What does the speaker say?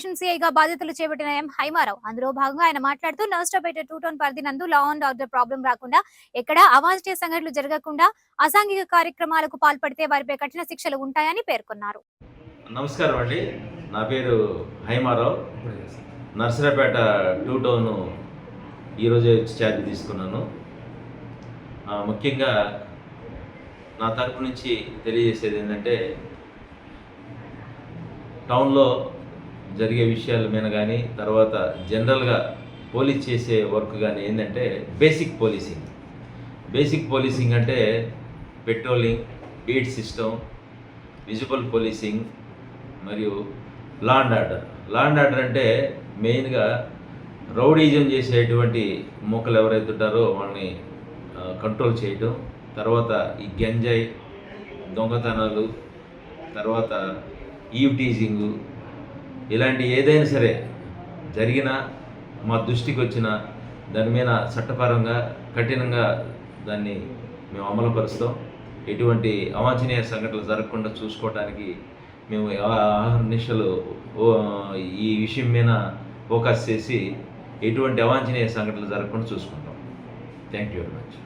Station సీఐగా బాధ్యతలు చేపట్టిన ఎం హైమారావు. అందులో భాగంగా ఆయన మాట్లాడుతూ నర్సరావుపేట 2 టౌన్ పరిధి నందు లా అండ్ ఆర్డర్ ప్రాబ్లం రాకుండా, ఎక్కడా అవాంఛనీయ సంఘటనలు జరగకుండా, అసాంఘిక కార్యక్రమాలకు పాల్పడితే వారిపై కఠిన శిక్షలు ఉంటాయని పేర్కొన్నారు. నమస్కారం అండి. నా పేరు హైమారావు. నర్సరావుపేట 2 టౌన్ ఈరోజే ఛార్జ్ తీసుకున్నాను. ముఖ్యంగా నా తరపు నుంచి తెలియజేసేది ఏంటంటే, టౌన్లో జరిగే విషయాల మీద కానీ, తర్వాత జనరల్గా పోలీస్ చేసే వర్క్ కానీ ఏంటంటే బేసిక్ పోలీసింగ్ అంటే patrolling, beat system, visible policing మరియు లా అండ్ ఆర్డర్ అంటే మెయిన్గా రౌడీజం చేసేటువంటి మూకలు ఎవరైతే ఉంటారో వాళ్ళని కంట్రోల్ చేయటం, తర్వాత ఈ గంజాయి, దొంగతనాలు, తర్వాత ఈవ్ టీజింగు, ఇలాంటి ఏదైనా సరే జరిగినా మా దృష్టికి వచ్చినా దాని మీద చట్టపరంగా కఠినంగా దాన్ని మేము అమలుపరుస్తాం. ఎటువంటి అవాంఛనీయ సంఘటనలు జరగకుండా చూసుకోవడానికి మేము నిమిషాలు ఈ విషయం మీద ఫోకస్ చేసి ఎటువంటి అవాంఛనీయ సంఘటనలు జరగకుండా చూసుకుంటాం. Thank you very much.